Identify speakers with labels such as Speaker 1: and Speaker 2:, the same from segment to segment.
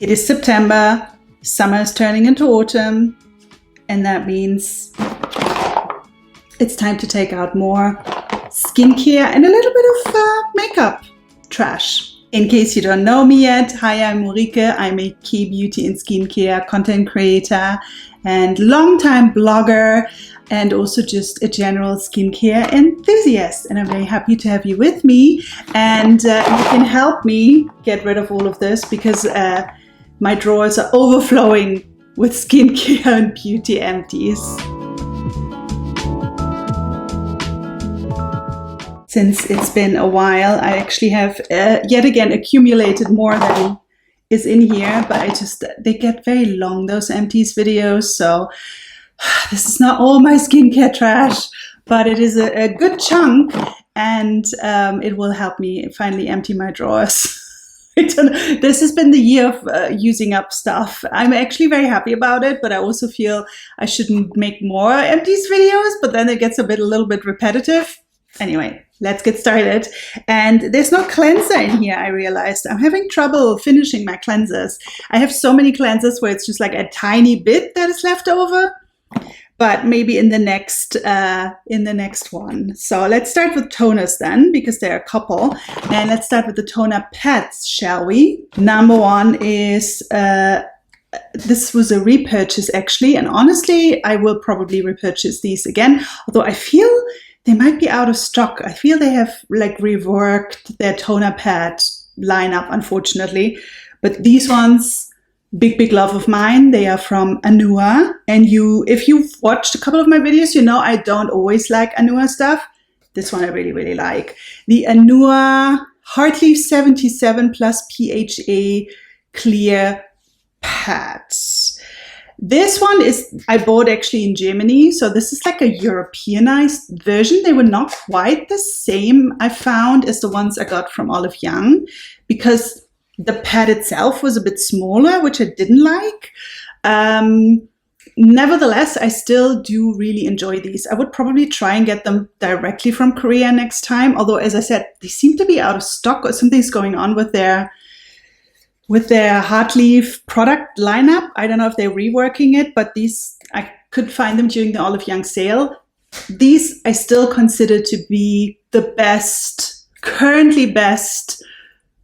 Speaker 1: It is September, summer is turning into autumn, and that means it's time to take out more skincare and a little bit of makeup trash. In case you don't know me yet, hi, I'm Ulrike. I'm a K-beauty and skincare content creator and longtime blogger, and also just a general skincare enthusiast. And I'm very happy to have you with me. And you can help me get rid of all of this because my drawers are overflowing with skincare and beauty empties. Since it's been a while, I actually have yet again accumulated more than is in here, but they get very long, those empties videos. So this is not all my skincare trash, but it is a good chunk, and it will help me finally empty my drawers. This has been the year of using up stuff. I'm actually very happy about it, but I also feel I shouldn't make more empties videos, but then it gets a little bit repetitive. Anyway, let's get started. And there's no cleanser in here, I realized. I'm having trouble finishing my cleansers. I have so many cleansers where it's just like a tiny bit that is left over, but maybe in the next one. So let's start with toners then, because there are a couple. And let's start with the toner pads, shall we? Number one is, this was a repurchase actually. And honestly, I will probably repurchase these again. Although I feel they might be out of stock. I feel they have like reworked their toner pad lineup, unfortunately. But these ones, big love of mine. They are from ANUA. And if you've watched a couple of my videos, you know I don't always like ANUA stuff. This one I really like. The ANUA Heartleaf 77 plus PHA clear pads. This one I bought actually in Germany. So this is like a Europeanized version. They were not quite the same, I found, as the ones I got from Olive Young, because the pad itself was a bit smaller, which I didn't like. Nevertheless, I still do really enjoy these. I would probably try and get them directly from Korea next time. Although, as I said, they seem to be out of stock, or something's going on with their Heartleaf product lineup. I don't know if they're reworking it, but these, I could find them during the Olive Young sale. These I still consider to be the currently best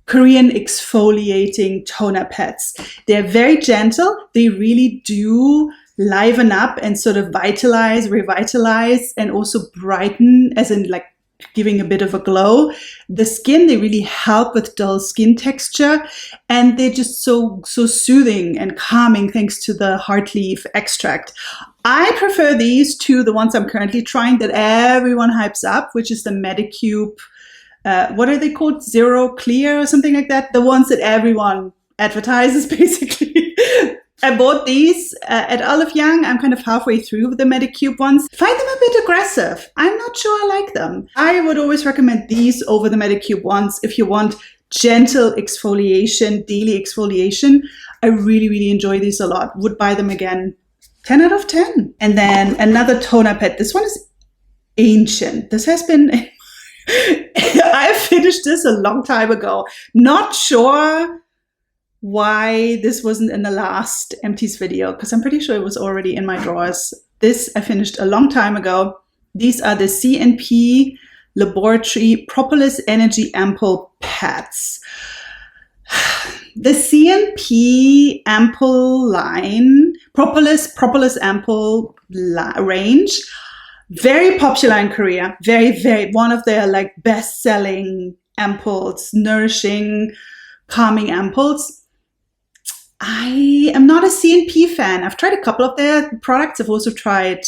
Speaker 1: Korean exfoliating toner pads. They're very gentle. They really do liven up and sort of revitalize, and also brighten, as in like giving a bit of a glow. The skin, they really help with dull skin texture, and they're just so soothing and calming thanks to the Heartleaf extract. I prefer these to the ones I'm currently trying that everyone hypes up, which is the MEDIHEAL, what are they called? Zero Clear or something like that. The ones that everyone advertises, basically. I bought these at Olive Young. I'm kind of halfway through the MEDIHEAL ones. Find them a bit aggressive. I'm not sure I like them. I would always recommend these over the MEDIHEAL ones if you want gentle exfoliation, daily exfoliation. I really enjoy these a lot. Would buy them again. 10 out of 10. And then another toner pad. This one is ancient. This has been... I finished this a long time ago. Not sure why this wasn't in the last empties video, because I'm pretty sure it was already in my drawers. This I finished a long time ago. These are the CNP Laboratory Propolis Energy Ampule pads. The CNP Ampoule line, Propolis Ampule range, very popular in Korea. Very, one of their like best-selling ampoules, nourishing, calming ampoules. I am not a CNP fan. I've tried a couple of their products. I've also tried,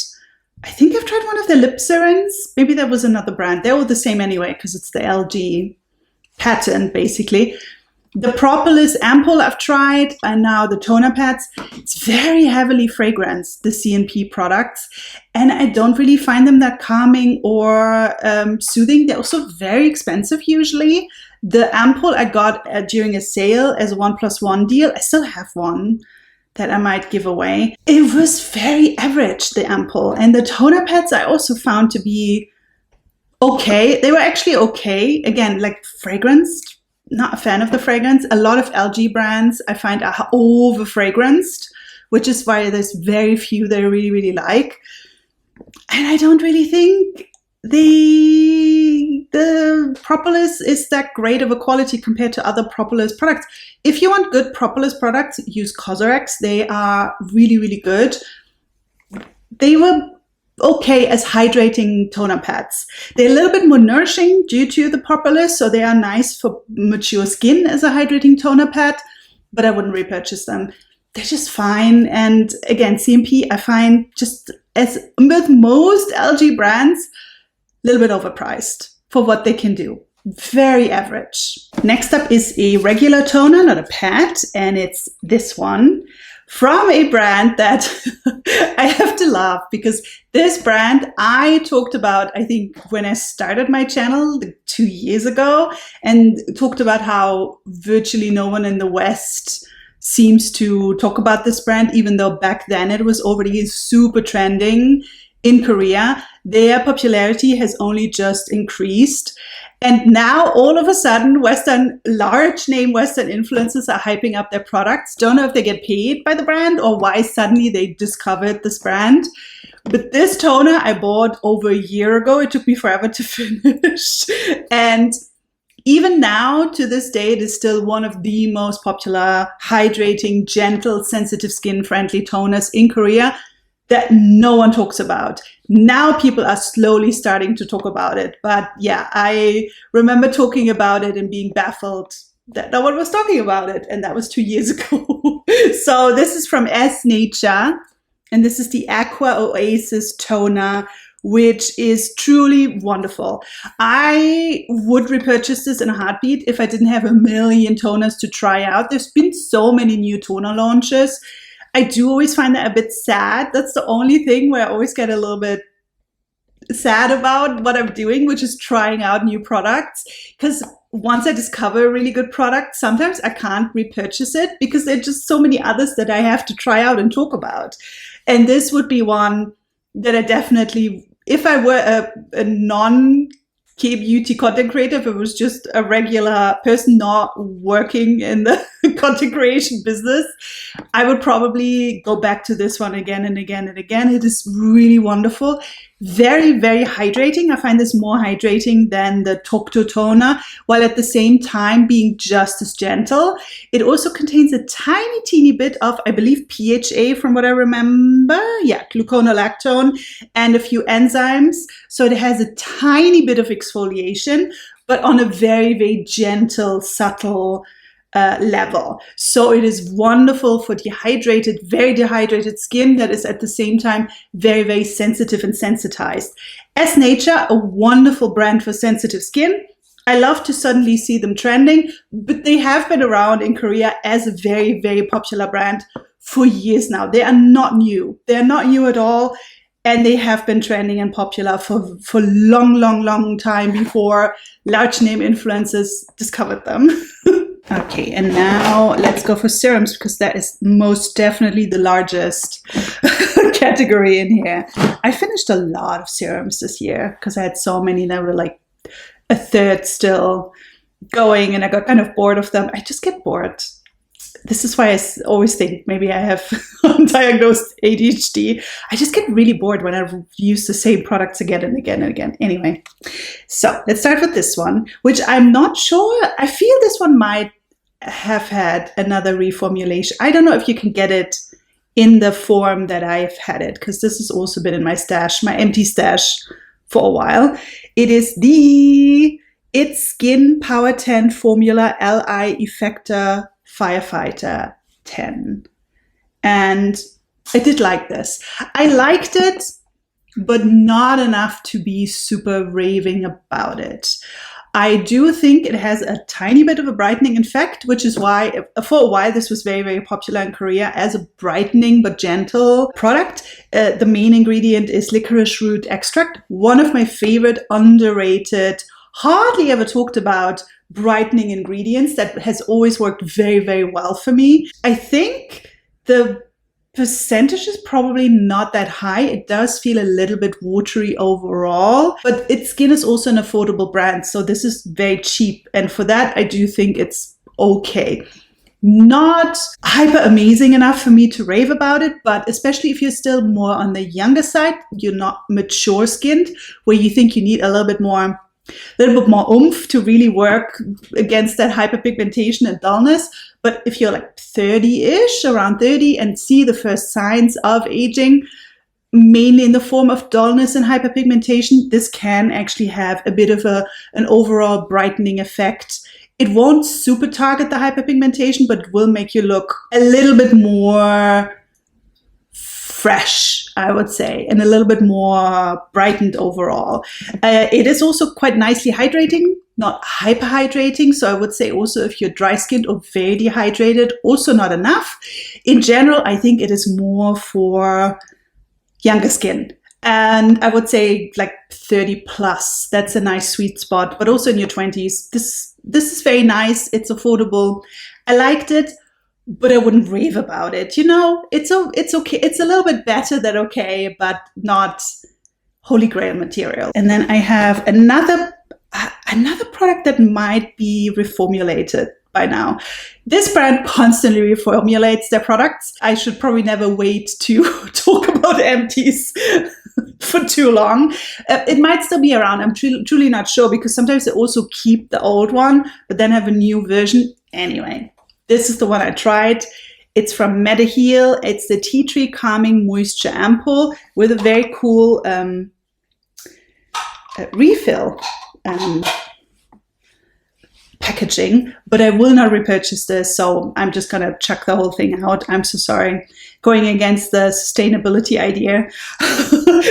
Speaker 1: I think I've tried one of their lip serums. Maybe that was another brand. They're all the same anyway, because it's the LG patent, basically. The Propolis Ampoule I've tried, and now the toner pads. It's very heavily fragranced, the CNP products, and I don't really find them that calming or soothing. They're also very expensive usually. The Ampoule I got during a sale as a 1+1 deal. I still have one that I might give away. It was very average, the Ampoule. And the toner pads I also found to be okay. They were actually okay. Again, like fragranced not a fan of the fragrance. A lot of LG brands I find are over fragranced, which is why there's very few that I really, really like. And I don't really think the Propolis is that great of a quality compared to other Propolis products. If you want good Propolis products, use Cosrx. They are really, really good. They were okay as hydrating toner pads. They're a little bit more nourishing due to the Propolis, so they are nice for mature skin as a hydrating toner pad, but I wouldn't repurchase them. They're just fine. And again, CMP, I find, just as with most LG brands, a little bit overpriced for what they can do. Very average. Next up is a regular toner, not a pad, and it's this one from a brand that I have to laugh, because this brand I talked about, I think, when I started my channel 2 years ago, and talked about how virtually no one in the West seems to talk about this brand, even though back then it was already super trending in Korea. Their popularity has only just increased. And now all of a sudden, large name Western influencers are hyping up their products. Don't know if they get paid by the brand or why suddenly they discovered this brand. But this toner I bought over a year ago. It took me forever to finish. And even now, to this day, it is still one of the most popular, hydrating, gentle, sensitive skin-friendly toners in Korea that no one talks about. Now people are slowly starting to talk about it. But yeah, I remember talking about it and being baffled that no one was talking about it. And that was 2 years ago. So this is from S Nature. And this is the Aqua Oasis toner, which is truly wonderful. I would repurchase this in a heartbeat if I didn't have a million toners to try out. There's been so many new toner launches. I do always find that a bit sad. That's the only thing where I always get a little bit sad about what I'm doing, which is trying out new products. Because once I discover a really good product, sometimes I can't repurchase it because there are just so many others that I have to try out and talk about. And this would be one that I definitely, if I were a non-K-beauty content creator, if it was just a regular person not working in the content creation business, I would probably go back to this one again and again and again. It is really wonderful. Very, very hydrating. I find this more hydrating than the Tokto toner, while at the same time being just as gentle. It also contains a tiny, teeny bit of, I believe, PHA from what I remember. Yeah, gluconolactone and a few enzymes. So it has a tiny bit of exfoliation, but on a very, very gentle, subtle level. So it is wonderful for dehydrated, very dehydrated skin that is at the same time very, very sensitive and sensitized. S Nature, a wonderful brand for sensitive skin. I love to suddenly see them trending, but they have been around in Korea as a very, very popular brand for years now. They are not new. They are not new at all. And they have been trending and popular for long time before large name influencers discovered them. Okay, and now let's go for serums, because that is most definitely the largest category in here. I finished a lot of serums this year because I had so many that were like a third still going, and I got kind of bored of them. I just get bored. This is why I always think maybe I have undiagnosed ADHD. I just get really bored when I use the same products again and again and again. Anyway, so let's start with this one, which I'm not sure. I feel this one might have had another reformulation. I don't know if you can get it in the form that I've had it, because this has also been in my stash, my empty stash for a while. It is the It's Skin Power 10 Formula LI Effector Firefighter 10. And I did like this. I liked it, but not enough to be super raving about it. I do think it has a tiny bit of a brightening effect, which is why for a while this was very, very popular in Korea as a brightening but gentle product. The main ingredient is licorice root extract, one of my favorite underrated, hardly ever talked about brightening ingredients that has always worked very, very well for me. I think the percentage is probably not that high. It does feel a little bit watery overall, but its skin is also an affordable brand. So this is very cheap. And for that, I do think it's okay. Not hyper amazing enough for me to rave about it, but especially if you're still more on the younger side, you're not mature skinned, where you think you need a little bit more oomph to really work against that hyperpigmentation and dullness. But if you're like 30-ish, around 30, and see the first signs of aging, mainly in the form of dullness and hyperpigmentation, this can actually have a bit of an overall brightening effect. It won't super target the hyperpigmentation, but it will make you look a little bit more fresh, I would say, and a little bit more brightened overall. It is also quite nicely hydrating, not hyperhydrating. So I would say also if you're dry skinned or very dehydrated, also not enough. In general, I think it is more for younger skin. And I would say like 30 plus, that's a nice sweet spot, but also in your 20s. This is very nice. It's affordable. I liked it, but I wouldn't rave about it. You know, it's okay. It's a little bit better than okay, but not holy grail material. And then I have another product that might be reformulated by now. This brand constantly reformulates their products. I should probably never wait to talk about Empties for too long. It might still be around. I'm truly not sure, because sometimes they also keep the old one, but then have a new version. Anyway, this is the one I tried. It's from MEDIHEAL. It's the Tea Tree Calming Moisture Ampoule with a very cool refill packaging, but I will not repurchase this, so I'm just gonna chuck the whole thing out. I'm so sorry, going against the sustainability idea.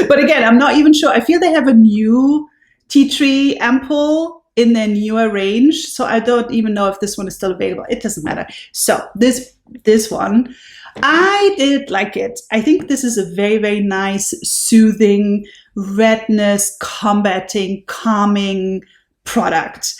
Speaker 1: But again, I'm not even sure. I feel they have a new tea tree ampoule in their newer range, so I don't even know if this one is still available. It doesn't matter. So this one, I did like it. I think this is a very, very nice, soothing, redness combating, calming product.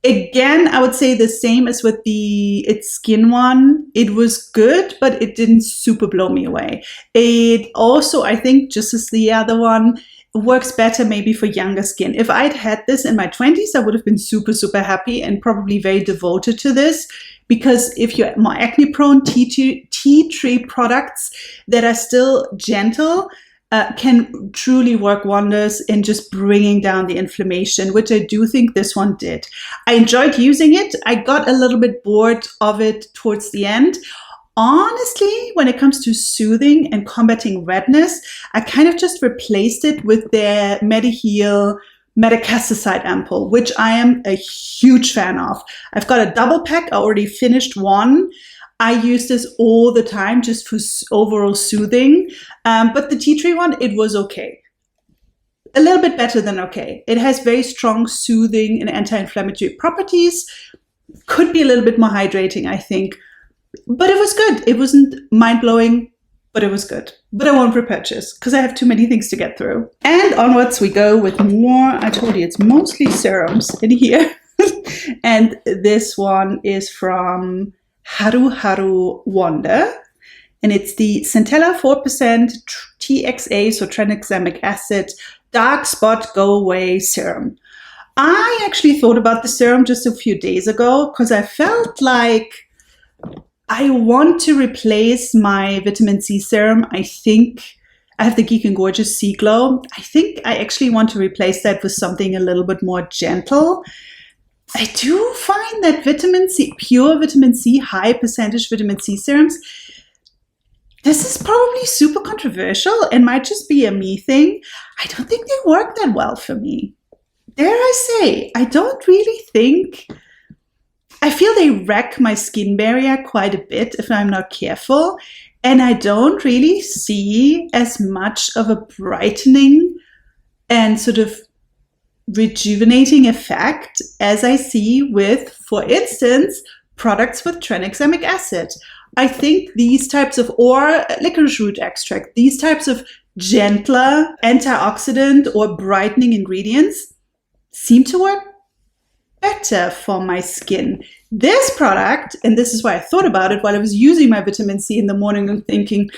Speaker 1: Again, I would say the same as with the It's Skin one. It was good, but it didn't super blow me away. It also, I think, just as the other one, works better maybe for younger skin. If I'd had this in my 20s, I would have been super, super happy and probably very devoted to this. Because if you're more acne prone, tea tree products that are still gentle can truly work wonders in just bringing down the inflammation, which I do think this one did. I enjoyed using it. I got a little bit bored of it towards the end. Honestly, when it comes to soothing and combating redness, I kind of just replaced it with their MEDIHEAL Metacasticide ampoule, which I am a huge fan of. I've got a double pack. I already finished one. I use this all the time just for overall soothing. But the tea tree one, it was okay. A little bit better than okay. It has very strong soothing and anti-inflammatory properties. Could be a little bit more hydrating, I think. But it was good. It wasn't mind-blowing, but it was good. But I won't repurchase because I have too many things to get through. And onwards we go with more. I told you it's mostly serums in here. And this one is from Haruharu Wonder, and it's the Centella 4% TXA, so tranexamic acid, dark spot go away serum. I actually thought about the serum just a few days ago because I felt like I want to replace my vitamin C serum. I think I have the Geek and Gorgeous C Glow. I think I actually want to replace that with something a little bit more gentle. I do find that vitamin C, pure vitamin C, high percentage vitamin C serums, this is probably super controversial and might just be a me thing. I don't think they work that well for me. Dare I say, I don't really think, I feel they wreck my skin barrier quite a bit if I'm not careful. And I don't really see as much of a brightening and sort of rejuvenating effect as I see with, for instance, products with tranexamic acid. I think these types of, or licorice root extract, these types of gentler antioxidant or brightening ingredients seem to work better for my skin. This product, and this is why I thought about it while I was using my vitamin C in the morning and thinking,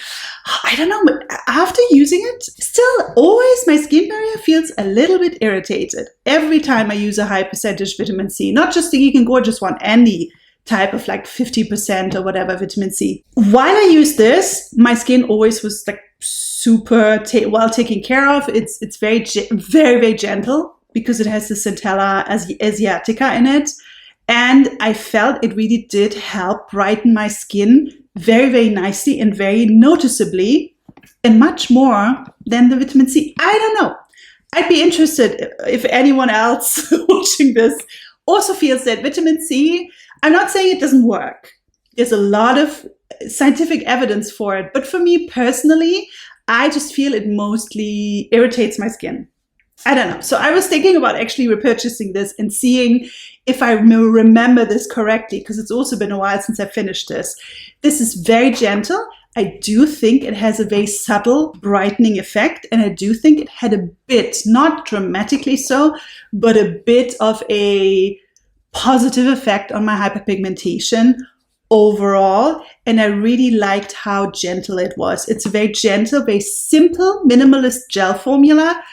Speaker 1: I don't know, but after using it, still always my skin barrier feels a little bit irritated every time I use a high percentage vitamin C, not just the Geek and Gorgeous one, any type of like 50% or whatever vitamin C. While I use this, my skin always was like super well taken care of. It's very, very gentle because it has the Centella asiatica in it. And I felt it really did help brighten my skin very nicely and very noticeably, and much more than the vitamin C. I don't know. I'd be interested if anyone else watching this also feels that vitamin C, I'm not saying it doesn't work. There's a lot of scientific evidence for it. But for me personally, I just feel it mostly irritates my skin. I don't know. So I was thinking about actually repurchasing this and seeing if I remember this correctly, because it's also been a while since I finished this. This is very gentle. I do think it has a very subtle brightening effect. And I do think it had a bit, not dramatically so, but a bit of a positive effect on my hyperpigmentation overall. And I really liked how gentle it was. It's a very gentle, very simple, minimalist gel formula.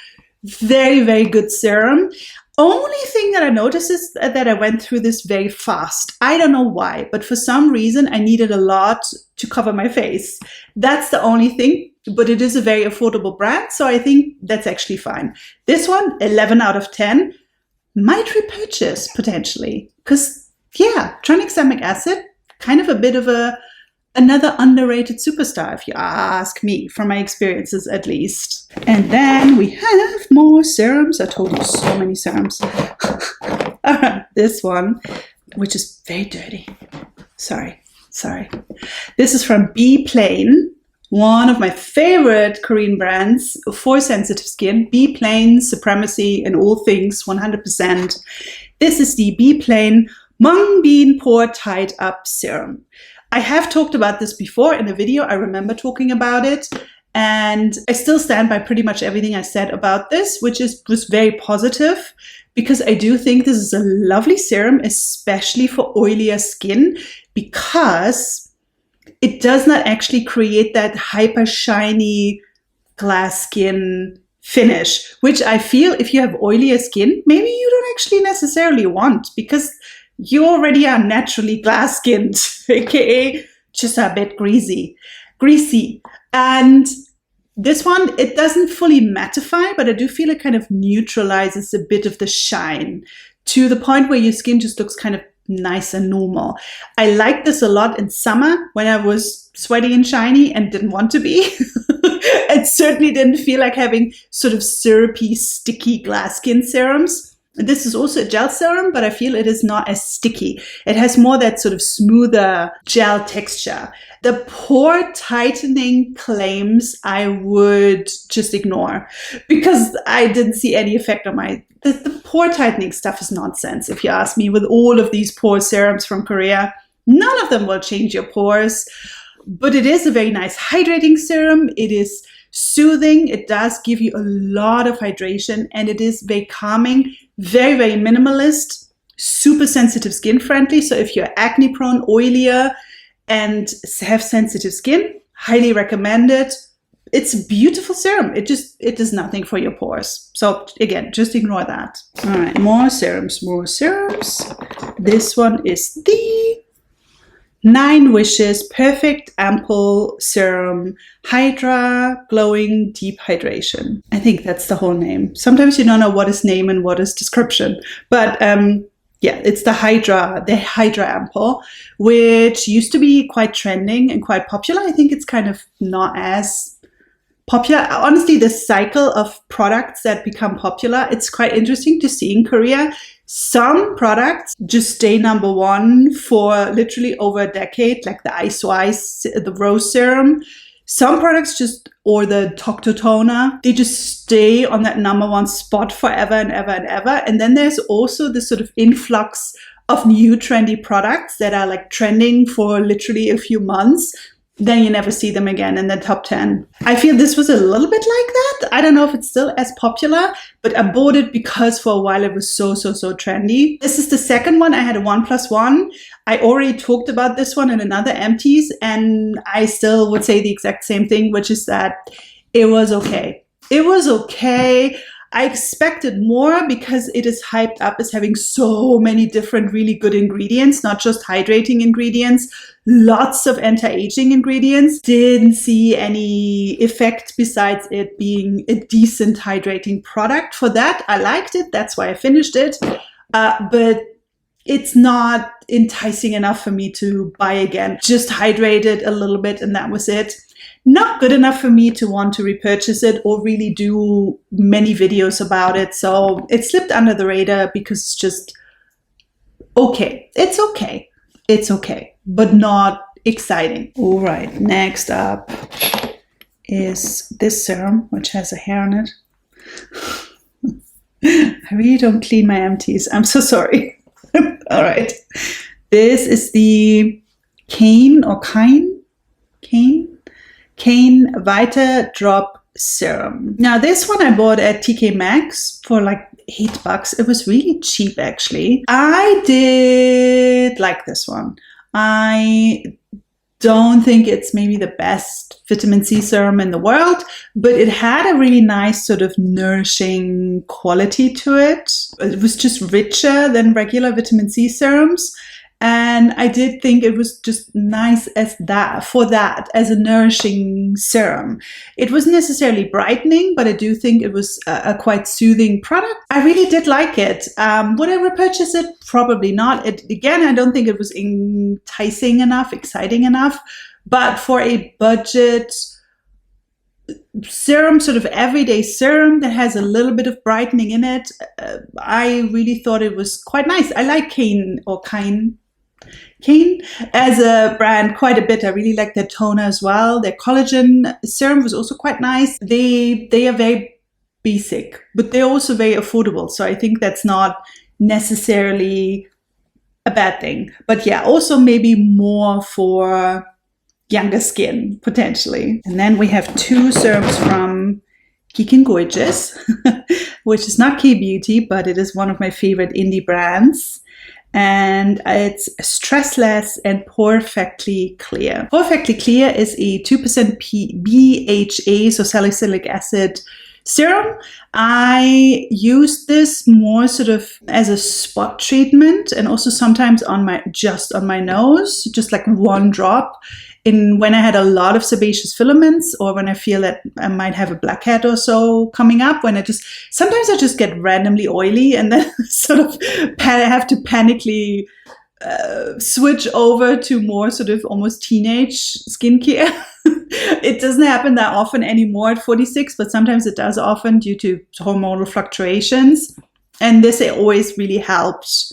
Speaker 1: Very good serum. Only thing that I noticed is that I went through this very fast. I don't know why, but for some reason I needed a lot to cover my face. That's the only thing, but it is a very affordable brand, so I think that's actually fine. This one, 11 out of 10, might repurchase potentially. Because, yeah, tranexamic acid, kind of a bit of another underrated superstar, if you ask me, from my experiences at least. And then we have more serums. I told you so many serums. This one, which is very dirty. Sorry. This is from Beplain, one of my favorite Korean brands for sensitive skin. Beplain, supremacy in all things, 100%. This is the Beplain Mung Bean Pore Tied Up Serum. I have talked about this before in a video. I remember talking about it, and I still stand by pretty much everything I said about this, which was very positive, because I do think this is a lovely serum, especially for oilier skin, because it does not actually create that hyper shiny glass skin finish, which I feel if you have oilier skin, maybe you don't actually necessarily want, because you already are naturally glass-skinned, aka just a bit greasy. And this one, it doesn't fully mattify, but I do feel it kind of neutralizes a bit of the shine to the point where your skin just looks kind of nice and normal. I like this a lot in summer when I was sweaty and shiny and didn't want to be. It certainly didn't feel like having sort of syrupy, sticky glass skin serums. This is also a gel serum, but I feel it is not as sticky. It has more that sort of smoother gel texture. The pore tightening claims I would just ignore, because I didn't see any effect on the pore tightening stuff is nonsense. If you ask me, with all of these pore serums from Korea, none of them will change your pores, but it is a very nice hydrating serum. It is soothing. It does give you a lot of hydration, and it is very calming. Very minimalist, super sensitive skin friendly. So if you're acne prone, oilier, and have sensitive skin, highly recommend it. It's a beautiful serum. It does nothing for your pores. So again, just ignore that. All right, more serums. This one is the 9 Wishes Perfect Ampule Serum Hydra Glowing Deep Hydration. I think that's the whole name. Sometimes you don't know what is name and what is description. But yeah, it's the Hydra Ampule, which used to be quite trending and quite popular. I think it's kind of not as popular. Honestly, the cycle of products that become popular, it's quite interesting to see in Korea. Some products just stay number one for literally over a decade, like the the Rose Serum. Some products or the Dr. Toner, they just stay on that number one spot forever and ever and ever. And then there's also this sort of influx of new trendy products that are like trending for literally a few months. then you never see them again in the top 10. I feel this was a little bit like that. I don't know if it's still as popular, but I bought it because for a while it was so trendy. This is the second one. I had a 1+1. I already talked about this one in another Empties, and I still would say the exact same thing, which is that it was okay. It was okay. I expected more because it is hyped up as having so many different really good ingredients, not just hydrating ingredients, lots of anti-aging ingredients. Didn't see any effect besides it being a decent hydrating product. For that, I liked it. That's why I finished it. But it's not enticing enough for me to buy again. Just hydrated a little bit and that was it. Not good enough for me to want to repurchase it or really do many videos about it. So it slipped under the radar because it's just okay. It's okay. It's okay, but not exciting. All right, next up is this serum, which has a hair on it. I really don't clean my Empties. I'm so sorry. All right. This is the KAINE or KAINE Vita Drop Serum. Now this one I bought at TK Maxx for like $8. It was really cheap actually. I did like this one. I don't think it's maybe the best vitamin C serum in the world, but it had a really nice sort of nourishing quality to it. It was just richer than regular vitamin C serums. And I did think it was just nice as as a nourishing serum. It wasn't necessarily brightening, but I do think it was a quite soothing product. I really did like it. Would I repurchase it? Probably not. Again, I don't think it was enticing enough, exciting enough. But for a budget serum, sort of everyday serum that has a little bit of brightening in it, I really thought it was quite nice. I like KAINE as a brand quite a bit. I really like their toner as well. Their collagen serum was also quite nice. They are very basic, but they're also very affordable. So I think that's not necessarily a bad thing. But yeah, also maybe more for younger skin, potentially. And then we have two serums from Geek and Gorgeous, which is not K-Beauty, but it is one of my favorite indie brands. And it's Stressless and Porefectly Clear. Porefectly Clear is a 2% BHA, so salicylic acid serum. I use this more sort of as a spot treatment and also sometimes on my nose, just like one drop. When I had a lot of sebaceous filaments or when I feel that I might have a blackhead or so coming up, sometimes I just get randomly oily and then sort of have to panically switch over to more sort of almost teenage skincare. It doesn't happen that often anymore at 46, but sometimes it does often due to hormonal fluctuations. And this always really helps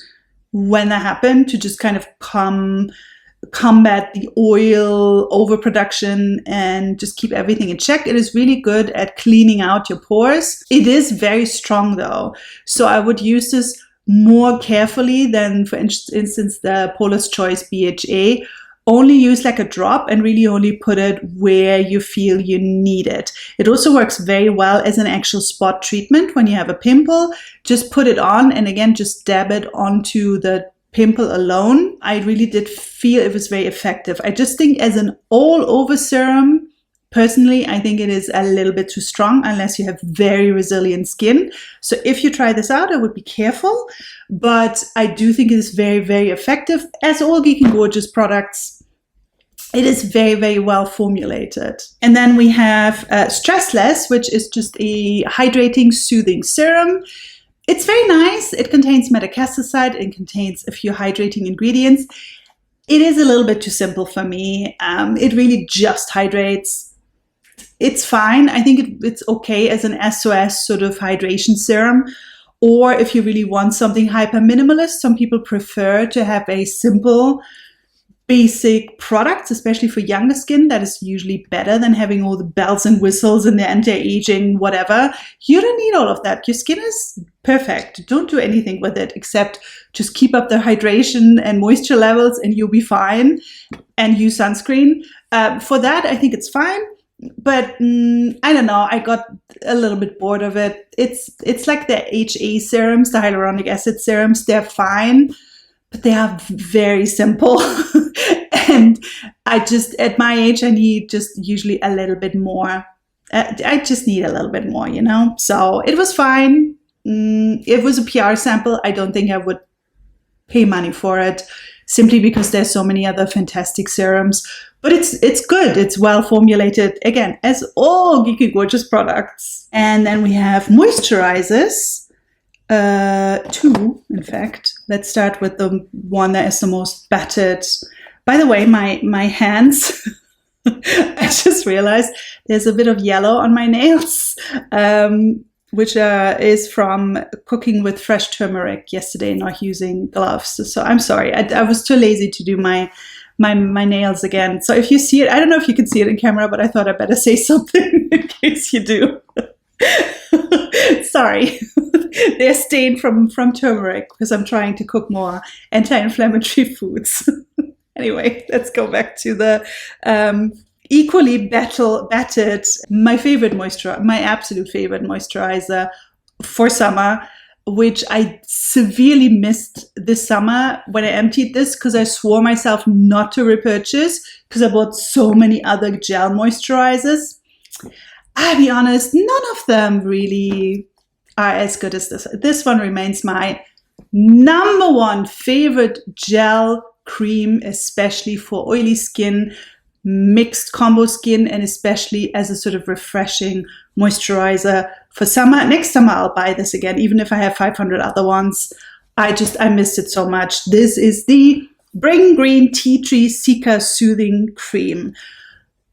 Speaker 1: when that happened to just kind of combat the oil overproduction and just keep everything in check. It is really good at cleaning out your pores. It is very strong though, so I would use this more carefully than, for instance, the Paula's Choice BHA. Only use like a drop and really only put it where you feel you need it. It also works very well as an actual spot treatment when you have a pimple. Just put it on and again just dab it onto the pimple alone. I really did feel it was very effective. I just think as an all-over serum, personally, I think it is a little bit too strong unless you have very resilient skin. So if you try this out, I would be careful. But I do think it is very, very effective. As all Geek and Gorgeous products, it is very, very well formulated. And then we have Stressless, which is just a hydrating, soothing serum. It's very nice. It contains metacasticide and contains a few hydrating ingredients. It is a little bit too simple for me. It really just hydrates. It's fine. I think it's okay as an SOS sort of hydration serum. Or if you really want something hyper minimalist, some people prefer to have a simple, basic product, especially for younger skin. That is usually better than having all the bells and whistles and the anti-aging whatever. You don't need all of that. Your skin is perfect. Don't do anything with it except just keep up the hydration and moisture levels and you'll be fine. And use sunscreen. For that, I think it's fine. But I don't know. I got a little bit bored of it. It's like the HA serums, the hyaluronic acid serums. They're fine, but they are very simple. And I just, at my age, I need just usually a little bit more. I just need a little bit more, you know? So it was fine. It was a PR sample. I don't think I would pay money for it, simply because there's so many other fantastic serums. But it's good. It's well formulated, again, as all Geeky Gorgeous products. And then we have moisturizers. 2, in fact. Let's start with the one that is the most battered. By the way, my hands, I just realized there's a bit of yellow on my nails, which is from cooking with fresh turmeric yesterday, not using gloves. So I'm sorry. I was too lazy to do my nails again. So if you see it, I don't know if you can see it in camera, but I thought I better say something in case you do. Sorry. They're stained from turmeric because I'm trying to cook more anti-inflammatory foods. Anyway, let's go back to the equally battered, my absolute favorite moisturizer for summer, which I severely missed this summer when I emptied this, because I swore myself not to repurchase because I bought so many other gel moisturizers. I'll be honest, none of them really are as good as this. This one remains my number one favorite gel cream, especially for oily skin, mixed combo skin, and especially as a sort of refreshing moisturizer for summer. Next summer I'll buy this again, even if I have 500 other ones. I missed it so much. This is the BRINGGREEN Tea Tree Cica Soothing Cream.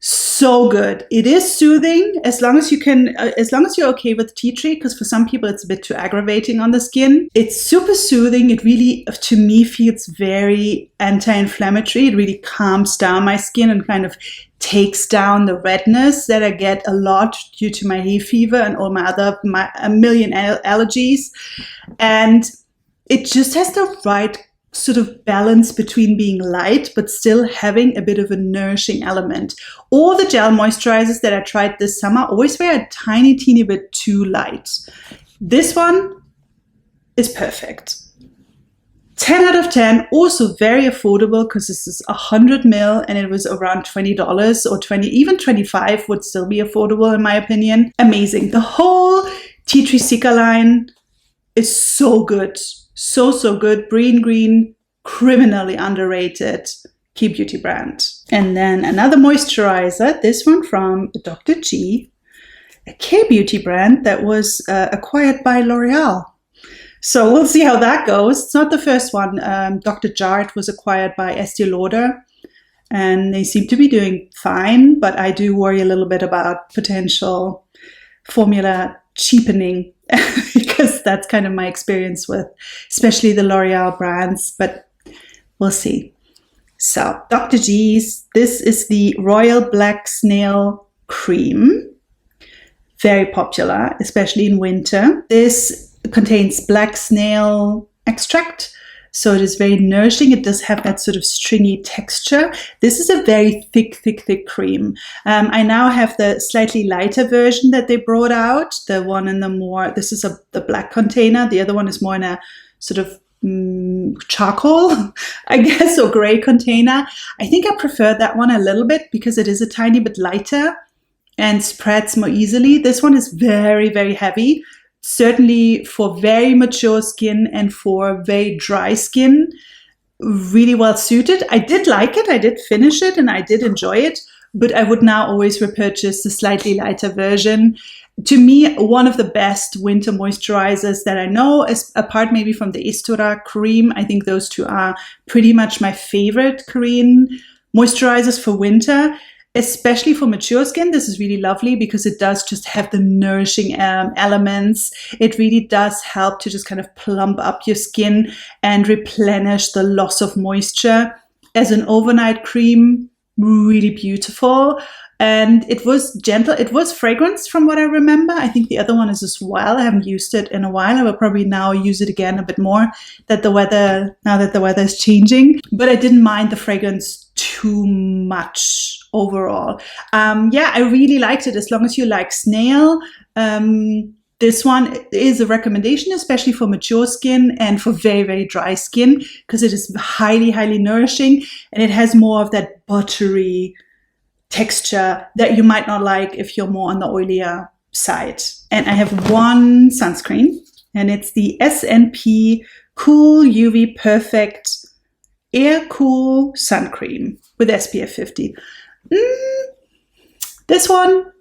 Speaker 1: So good. It is soothing as long as you can, as long as you're okay with tea tree, because for some people it's a bit too aggravating on the skin. It's super soothing. It really, to me, feels very anti-inflammatory. It really calms down my skin and kind of takes down the redness that I get a lot due to my hay fever and all a million allergies. And it just has the right sort of balance between being light but still having a bit of a nourishing element. All the gel moisturizers that I tried this summer always were a tiny, teeny bit too light. This one is perfect. 10 out of 10, also very affordable because this is 100 ml and it was around $20 or 20, even 25 would still be affordable in my opinion. Amazing. The whole Tea Tree Cica line is so good. So good. BRINGGREEN, criminally underrated key beauty brand. And then another moisturizer, this one from Dr.G, a K-beauty brand that was acquired by L'Oreal. So we'll see how that goes. It's not the first one. Dr.G was acquired by Estee Lauder, and they seem to be doing fine, but I do worry a little bit about potential formula cheapening because that's kind of my experience with especially the L'Oreal brands, but we'll see. So Dr.G's, this is the Royal Black Snail Cream. Very popular, especially in winter. This contains black snail extract, so it is very nourishing. It does have that sort of stringy texture. This is a very thick cream. I now have the slightly lighter version that they brought out. The one in the more, this is the black container. The other one is more in a sort of charcoal, I guess, or gray container. I think I prefer that one a little bit because it is a tiny bit lighter and spreads more easily. This one is very heavy. Certainly for very mature skin and for very dry skin, really well suited. I did like it, I did finish it, and I did enjoy it, but I would now always repurchase the slightly lighter version. To me, one of the best winter moisturizers that I know, apart maybe from the Estura cream. I think those two are pretty much my favorite Korean moisturizers for winter. Especially for mature skin, this is really lovely because it does just have the nourishing elements. It really does help to just kind of plump up your skin and replenish the loss of moisture. As an overnight cream, really beautiful. And it was gentle. It was fragrance from what I remember. I think the other one is as well. I haven't used it in a while. I will probably now use it again a bit more now that the weather is changing. But I didn't mind the fragrance too much overall. Yeah, I really liked it as long as you like Snail. This one is a recommendation, especially for mature skin and for very, very dry skin, because it is highly, highly nourishing, and it has more of that buttery texture that you might not like if you're more on the oilier side. And I have one sunscreen, and it's the S&P Cool UV Perfect Air Cool Sun Cream with SPF 50. This one,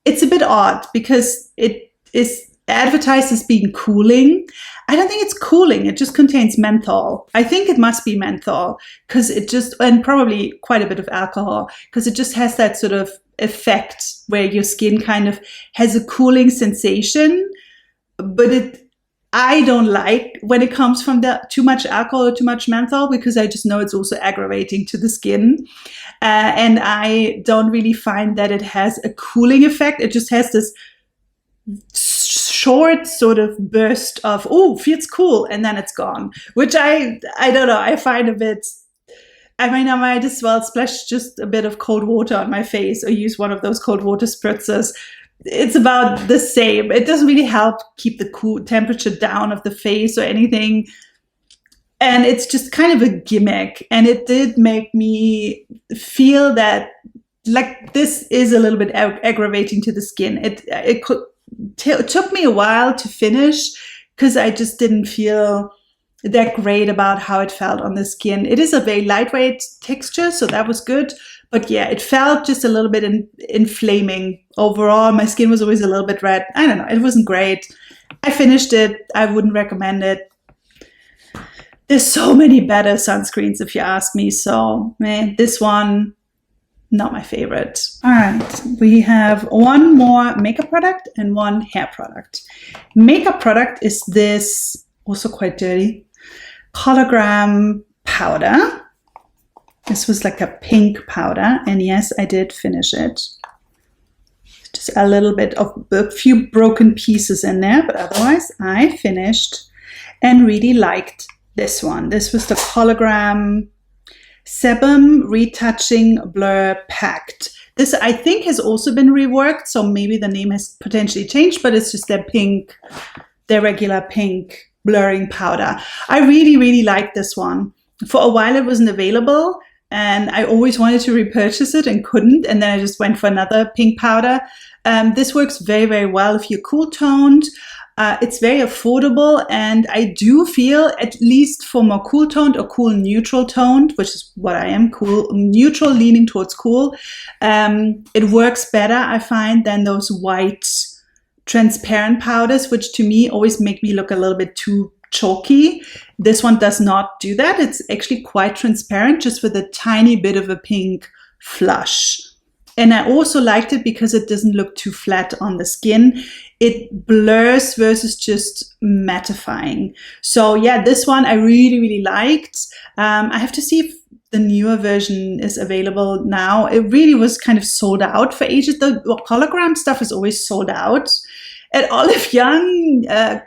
Speaker 1: it's a bit odd because it is advertised as being cooling. I don't think it's cooling. It just contains menthol. I think it must be menthol because and probably quite a bit of alcohol, because it just has that sort of effect where your skin kind of has a cooling sensation. But I don't like when it comes from too much alcohol or too much menthol, because I just know it's also aggravating to the skin. And I don't really find that it has a cooling effect. It just has this short sort of burst of, oh, feels cool, and then it's gone, which I don't know, I find a bit, I mean, I might as well splash just a bit of cold water on my face or use one of those cold water spritzers. It's about the same. It doesn't really help keep the cool temperature down of the face or anything. And it's just kind of a gimmick. And it did make me feel that like this is a little bit aggravating to the skin. It took me a while to finish because I just didn't feel that great about how it felt on the skin. It is a very lightweight texture, so that was good. But yeah, it felt just a little bit inflaming overall. My skin was always a little bit red. I don't know. It wasn't great. I finished it. I wouldn't recommend it. There's so many better sunscreens if you ask me. So this one, not my favorite. All right. We have one more makeup product and one hair product. Makeup product is this, also quite dirty, Cologram powder. This was like a pink powder, and yes, I did finish it. Just a little bit of a few broken pieces in there, but otherwise I finished and really liked this one. This was the Cologram Sebum Retouching Blur Pact. This I think has also been reworked, so maybe the name has potentially changed, but it's just their regular pink blurring powder. I really, really like this one. For a while it wasn't available, and I always wanted to repurchase it and couldn't, and then I just went for another pink powder. This works very, very well if you're cool toned. It's very affordable, and I do feel, at least for more cool toned or cool neutral toned, which is what I am, cool neutral leaning towards cool, it works better, I find, than those white transparent powders, which to me always make me look a little bit too chalky. This one does not do that. It's actually quite transparent, just with a tiny bit of a pink flush. And I also liked it because it doesn't look too flat on the skin. It blurs versus just mattifying. So yeah, this one I really, really liked. I have to see if the newer version is available now. It really was kind of sold out for ages. The Cologram stuff is always sold out. At Olive Young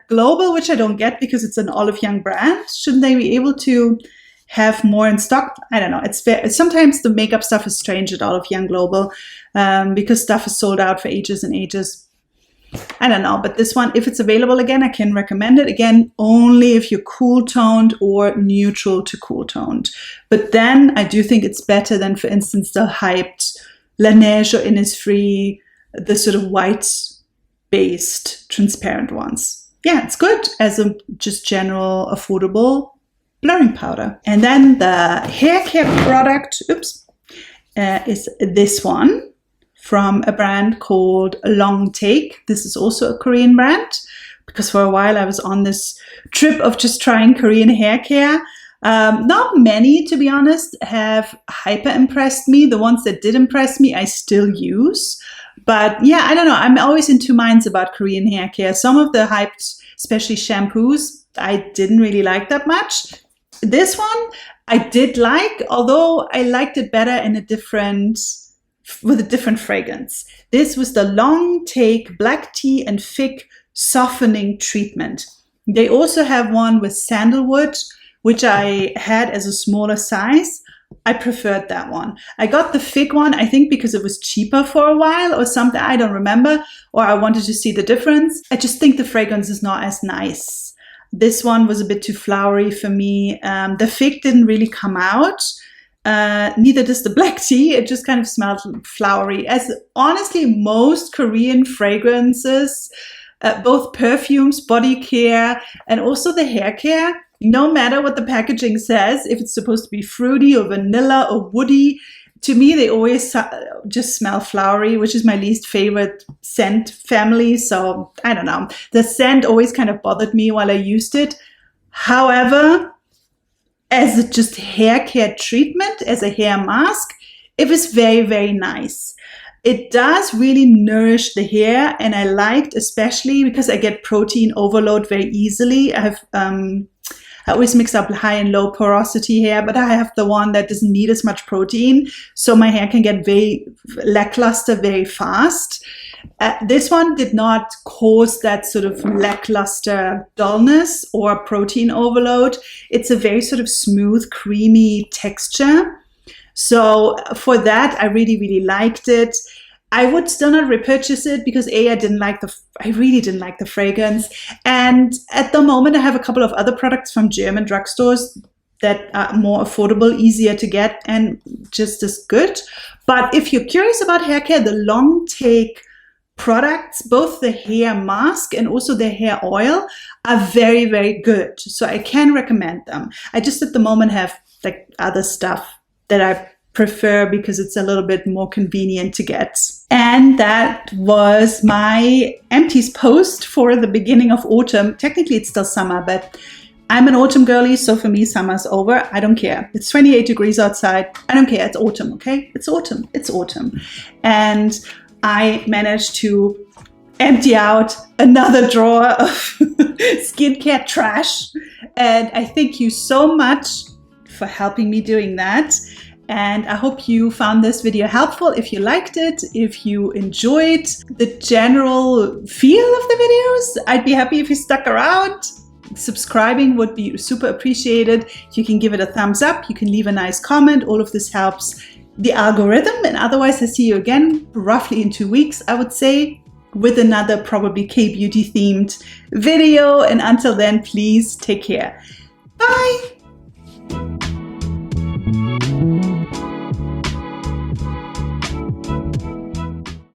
Speaker 1: Global, which I don't get because it's an Olive Young brand, shouldn't they be able to have more in stock? I don't know. It's fair. Sometimes the makeup stuff is strange at Olive Young Global because stuff is sold out for ages and ages. I don't know. But this one, if it's available again, I can recommend it. Again, only if you're cool toned or neutral to cool toned. But then I do think it's better than, for instance, the hyped Laneige or Innisfree, the sort of white based transparent ones. Yeah, it's good as a just general affordable blurring powder. And then the hair care product, is this one from a brand called Long Take. This is also a Korean brand, because for a while I was on this trip of just trying Korean hair care. Not many, to be honest, have hyper impressed me. The ones that did impress me, I still use. But yeah, I don't know. I'm always in two minds about Korean hair care. Some of the hyped, especially shampoos, I didn't really like that much. This one I did like, although I liked it better in with a different fragrance. This was the Long Take Black Tea and Fig Softening Treatment. They also have one with sandalwood, which I had as a smaller size. I preferred that one. I got the fig one, I think because it was cheaper for a while or something. I don't remember, or I wanted to see the difference. I just think the fragrance is not as nice. This one was a bit too flowery for me. The fig didn't really come out. Neither does the black tea. It just kind of smelled flowery, as honestly most Korean fragrances, both perfumes, body care, and also the hair care, no matter what the packaging says, if it's supposed to be fruity or vanilla or woody, to me they always just smell flowery, which is my least favorite scent family. So I don't know, the scent always kind of bothered me while I used it. However, as a just hair care treatment, as a hair mask, it was very, very nice. It does really nourish the hair, and I liked, especially because I get protein overload very easily. I always mix up high and low porosity hair, but I have the one that doesn't need as much protein, so my hair can get very lackluster very fast. This one did not cause that sort of lackluster dullness or protein overload. It's a very sort of smooth, creamy texture. So for that, I really, really liked it. I would still not repurchase it because I really didn't like the fragrance. And at the moment, I have a couple of other products from German drugstores that are more affordable, easier to get, and just as good. But if you're curious about hair care, the Long Take products, both the hair mask and also the hair oil, are very, very good. So I can recommend them. I just at the moment have like other stuff that I prefer because it's a little bit more convenient to get. And that was my Empties post for the beginning of autumn. Technically it's still summer, but I'm an autumn girly, so for me summer's over. I don't care. It's 28 degrees outside. I don't care. It's autumn, okay? It's autumn. It's autumn. And I managed to empty out another drawer of skincare trash. And I thank you so much for helping me doing that. And I hope you found this video helpful. If you liked it, if you enjoyed the general feel of the videos, I'd be happy if you stuck around. Subscribing would be super appreciated. You can give it a thumbs up. You can leave a nice comment. All of this helps the algorithm. And otherwise, I see you again roughly in 2 weeks, I would say, with another probably K-beauty themed video. And until then, please take care. Bye.